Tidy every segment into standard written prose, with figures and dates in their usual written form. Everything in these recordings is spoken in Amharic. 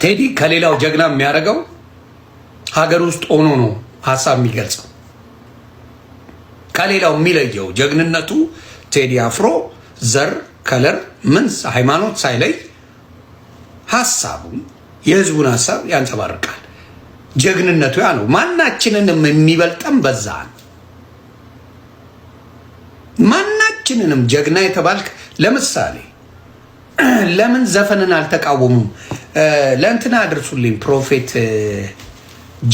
ቴዲ ከሌላው ጀግና የሚያደርገው ሀገር ውስጥ ሆኖ ነው ሀሳብ የሚገልጸው። ከሌላው የሚለየው ጀግንነቱ ቴዲ አፍሮ ዘር፣ ከለር፣ ምን ሃይማኖት ሳይለይ ሀሳቡን የህዝቡን ሀሳብ ያንጸባርቃል። ጀግንነቱ ያ ነው። ማናችንንም የሚበልጠን በዛ ነው። ማናችንንም ጀግና የተባልክ ለምሳሌ ለምን ዘፈንን አልተቃወሙም? ለእንትና አድርሱልኝ ፕሮፌት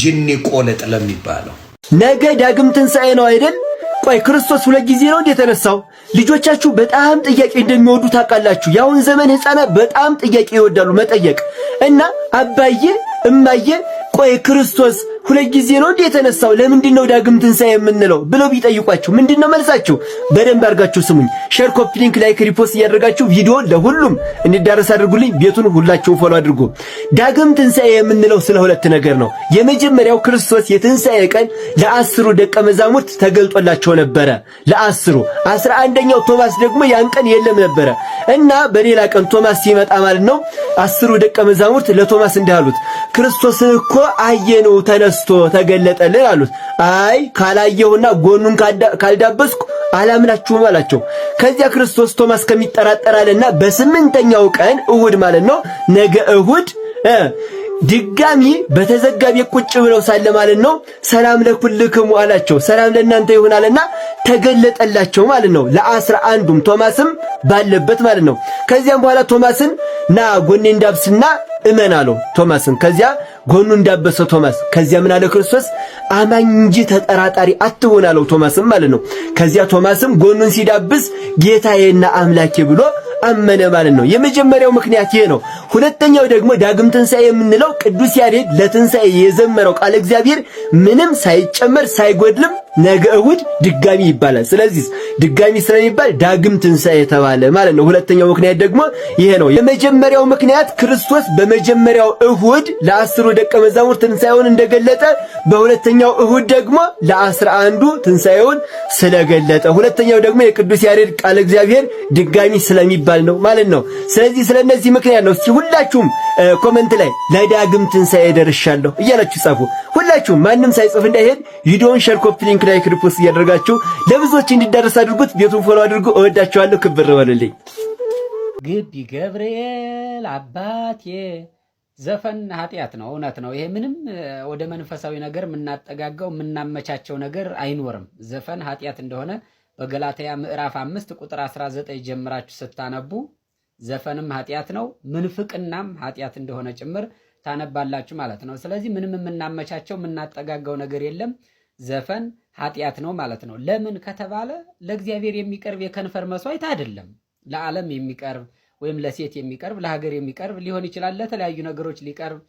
ጅኒ ቆለጥ ለሚባለው ነገ ዳግም ትንሣኤ ነው አይደል? ቆይ ክርስቶስ ሁለት ጊዜ ነው እንደ ተነሳው? ልጆቻችሁ በጣም ጥያቄ እንደሚወዱ ታውቃላችሁ። ያሁን ዘመን ህፃናት በጣም ጥያቄ ይወዳሉ መጠየቅ እና አባዬ እማዬ ቆይ ክርስቶስ ሁለት ጊዜ ነው እንደ የተነሳው ለምንድን ነው ዳግም ትንሣኤ የምንለው ብለው ቢጠይቋችሁ ምንድነው መልሳችሁ? በደንብ አድርጋችሁ ስሙኝ። ሼር፣ ኮፒ ሊንክ፣ ላይክ፣ ሪፖስት እያደረጋችሁ ቪዲዮ ለሁሉም እንዲዳረስ አድርጉልኝ። ቤቱን ሁላችሁ ፎሎ አድርጉ። ዳግም ትንሣኤ የምንለው ስለ ሁለት ነገር ነው። የመጀመሪያው ክርስቶስ የትንሣኤ ቀን ለ10 ደቀ መዛሙርት ተገልጦላቸው ነበረ። ለ11ኛው ቶማስ ደግሞ ያን ቀን የለም ነበረ እና በሌላ ቀን ቶማስ ሲመጣ ማለት ነው 10 ደቀ መዛሙርት ለቶማስ እንዳሉት ክርስቶስን እኮ አየነው ተነስቶ ተገለጠልን አሉት። አይ ካላየውና ጎኑን ካልዳበስኩ አላምናችሁም አላቸው። ከዚያ ክርስቶስ ቶማስ ከሚጠራጠራልና በ8ኛው ቀን እሁድ ማለት ነው ነገ እሁድ ድጋሚ በተዘጋ ቤት ቁጭ ብለው ሳለ ማለት ነው ሰላም ለኩልክሙ አላቸው። ሰላም ለእናንተ ይሁናልና ተገለጠላቸው ማለት ነው። ለ11ዱም ቶማስም ባለበት ማለት ነው። ከዚያም በኋላ ቶማስን ና ጎኔ እንዳብስና እመን አለው ቶማስን። ከዚያ ጎኑ እንዳበሰው ቶማስ ከዚያ ምን አለ ክርስቶስ አማኝ እንጂ ተጠራጣሪ አትሆን አለው ቶማስም ማለት ነው። ከዚያ ቶማስም ጎኑን ሲዳብስ ጌታዬና አምላኬ ብሎ አመነ ማለት ነው። የመጀመሪያው ምክንያት ይሄ ነው። ሁለተኛው ደግሞ ዳግም ትንሣኤ የምንለው ቅዱስ ያሬድ ለትንሣኤ የዘመረው ቃል እግዚአብሔር ምንም ሳይጨመር ሳይጎድልም ነገ እሁድ ድጋሚ ይባላል። ስለዚህ ድጋሚ ስለሚባል ዳግም ትንሣኤ ተባለ ማለት ነው። ሁለተኛው ምክንያት ደግሞ ይሄ ነው። የመጀመሪያው ምክንያት ክርስቶስ በመጀመሪያው እሁድ ለ10 ደቀ መዛሙርት ትንሣኤውን እንደገለጠ፣ በሁለተኛው እሁድ ደግሞ ለ11ዱ ትንሣኤውን ስለገለጠ፣ ሁለተኛው ደግሞ የቅዱስ ያሬድ ቃል እግዚአብሔር ድጋሚ ስለሚባል ነው ማለት ነው። ስለዚህ ስለነዚህ ምክንያት ነው። እስኪ ሁላችሁም ኮሜንት ላይ ለዳግም ትንሣኤ ደርሻለሁ እያላችሁ ጻፉ። ሁላችሁም ማንም ሳይጽፍ እንዳይሄድ ቪዲዮውን ሼር፣ ኮፒ ሊንክ፣ ላይክ፣ ሪፖስት እያደረጋችሁ ለብዙዎች እንዲዳረስ አድርጉት። ቤቱን ፎሎ አድርጉ። እወዳችኋለሁ። ክብር በሉልኝ። ግቢ ገብርኤል አባቴ ዘፈን ኃጢአት ነው። እውነት ነው። ይሄ ምንም ወደ መንፈሳዊ ነገር የምናጠጋጋው የምናመቻቸው ነገር አይኖርም። ዘፈን ኃጢአት እንደሆነ በገላትያ ምዕራፍ 5 ቁጥር 19 ጀምራችሁ ስታነቡ ዘፈንም ኃጢአት ነው፣ ምንፍቅናም ኃጢአት እንደሆነ ጭምር ታነባላችሁ ማለት ነው። ስለዚህ ምንም የምናመቻቸው የምናጠጋጋው ነገር የለም። ዘፈን ኃጢአት ነው ማለት ነው። ለምን ከተባለ ለእግዚአብሔር የሚቀርብ የከንፈር መስዋዕት አይደለም። ለዓለም የሚቀርብ ወይም ለሴት የሚቀርብ ለሀገር የሚቀርብ ሊሆን ይችላል። ለተለያዩ ነገሮች ሊቀርብ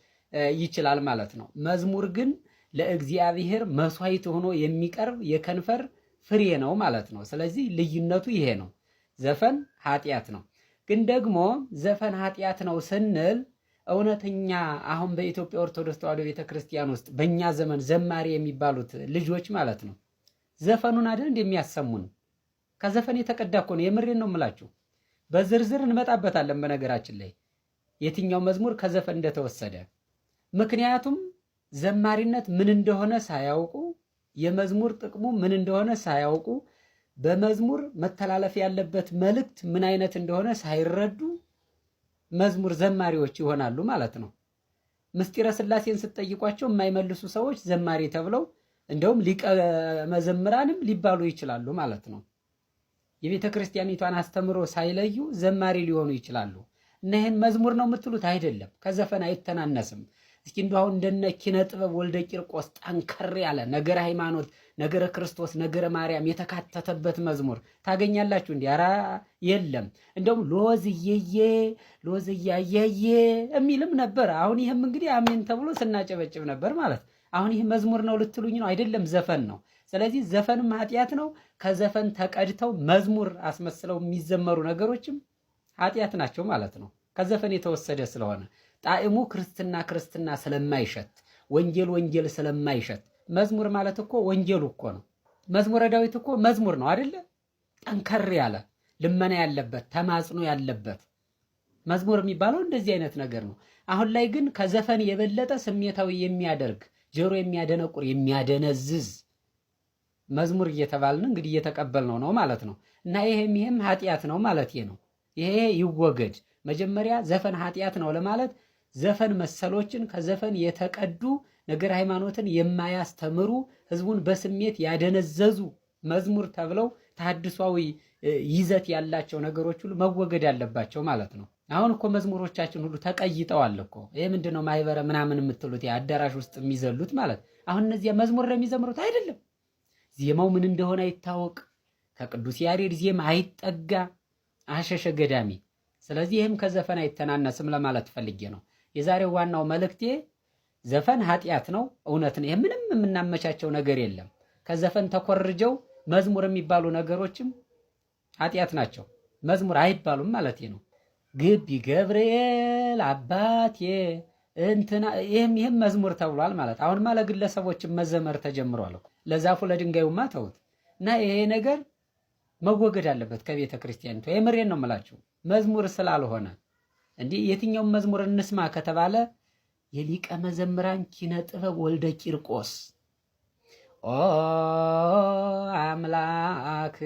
ይችላል ማለት ነው። መዝሙር ግን ለእግዚአብሔር መስዋዕት ሆኖ የሚቀርብ የከንፈር ፍሬ ነው ማለት ነው። ስለዚህ ልዩነቱ ይሄ ነው። ዘፈን ኃጢአት ነው። ግን ደግሞ ዘፈን ኃጢአት ነው ስንል እውነተኛ አሁን በኢትዮጵያ ኦርቶዶክስ ተዋሕዶ ቤተክርስቲያን ውስጥ በእኛ ዘመን ዘማሪ የሚባሉት ልጆች ማለት ነው ዘፈኑን አይደል እንደሚያሰሙን ከዘፈን የተቀዳ እኮ ነው። የምሬን ነው የምላችሁ። በዝርዝር እንመጣበታለን በነገራችን ላይ የትኛው መዝሙር ከዘፈን እንደተወሰደ። ምክንያቱም ዘማሪነት ምን እንደሆነ ሳያውቁ፣ የመዝሙር ጥቅሙ ምን እንደሆነ ሳያውቁ፣ በመዝሙር መተላለፍ ያለበት መልእክት ምን አይነት እንደሆነ ሳይረዱ መዝሙር ዘማሪዎች ይሆናሉ ማለት ነው። ምስጢረ ሥላሴን ስትጠይቋቸው የማይመልሱ ሰዎች ዘማሪ ተብለው እንደውም ሊቀ መዘምራንም ሊባሉ ይችላሉ ማለት ነው። የቤተ ክርስቲያኒቷን አስተምሮ ሳይለዩ ዘማሪ ሊሆኑ ይችላሉ። እና ይህን መዝሙር ነው የምትሉት አይደለም፣ ከዘፈን አይተናነስም። እስኪ እንደው አሁን እንደነ ኪነ ጥበብ ወልደ ቂርቆስ ጠንከር ያለ ነገረ ሃይማኖት፣ ነገረ ክርስቶስ፣ ነገረ ማርያም የተካተተበት መዝሙር ታገኛላችሁ? እንዴ? ኧረ የለም። እንደውም ሎዝዬዬ ሎዝያየዬ የሚልም ነበር። አሁን ይህም እንግዲህ አሜን ተብሎ ስናጨበጭብ ነበር ማለት። አሁን ይህ መዝሙር ነው ልትሉኝ ነው? አይደለም፣ ዘፈን ነው። ስለዚህ ዘፈንም ኃጢአት ነው። ከዘፈን ተቀድተው መዝሙር አስመስለው የሚዘመሩ ነገሮችም ኃጢአት ናቸው ማለት ነው። ከዘፈን የተወሰደ ስለሆነ ጣዕሙ ክርስትና ስለማይሸት፣ ወንጌል ስለማይሸት። መዝሙር ማለት እኮ ወንጌሉ እኮ ነው። መዝሙረ ዳዊት እኮ መዝሙር ነው አይደለ? ጠንከር ያለ ልመና ያለበት ተማጽኖ ያለበት መዝሙር የሚባለው እንደዚህ አይነት ነገር ነው። አሁን ላይ ግን ከዘፈን የበለጠ ስሜታዊ የሚያደርግ ጆሮ የሚያደነቁር የሚያደነዝዝ መዝሙር እየተባልን እንግዲህ እየተቀበልነው ነው ማለት ነው። እና ይሄም ኃጢአት ነው ማለት ነው። ይሄ ይወገድ። መጀመሪያ ዘፈን ኃጢአት ነው ለማለት ዘፈን መሰሎችን ከዘፈን የተቀዱ ነገር ሃይማኖትን የማያስተምሩ ህዝቡን በስሜት ያደነዘዙ መዝሙር ተብለው ተሐድሷዊ ይዘት ያላቸው ነገሮች ሁሉ መወገድ ያለባቸው ማለት ነው። አሁን እኮ መዝሙሮቻችን ሁሉ ተቀይጠዋል እኮ። ይሄ ምንድነው ማይበረ ምናምን የምትሉት የአዳራሽ ውስጥ የሚዘሉት ማለት አሁን እነዚያ መዝሙር የሚዘምሩት አይደለም። ዜማው ምን እንደሆነ አይታወቅ፣ ከቅዱስ ያሬድ ዜማ አይጠጋ፣ አሸሸ ገዳሚ። ስለዚህ ይህም ከዘፈን አይተናነስም ለማለት ፈልጌ ነው። የዛሬው ዋናው መልእክቴ ዘፈን ኃጢአት ነው፣ እውነት ነው። ይሄ ምንም የምናመቻቸው ነገር የለም። ከዘፈን ተኮርጀው መዝሙር የሚባሉ ነገሮችም ኃጢአት ናቸው። መዝሙር አይባሉም ማለት ነው። ግቢ ገብርኤል አባቴ እንትና ይሄም መዝሙር ተብሏል ማለት አሁንማ ለግለሰቦች መዘመር ተጀምሯል። ለዛፉ ለድንጋዩማ ተውት እና ይሄ ነገር መወገድ አለበት ከቤተ ክርስቲያኒቱ። የምሬን ነው የምላችሁ። መዝሙር ስላልሆነ እንዲህ የትኛውም መዝሙር እንስማ ከተባለ የሊቀ መዘምራን ኪነ ጥበብ ወልደ ቂርቆስ ኦ አምላክ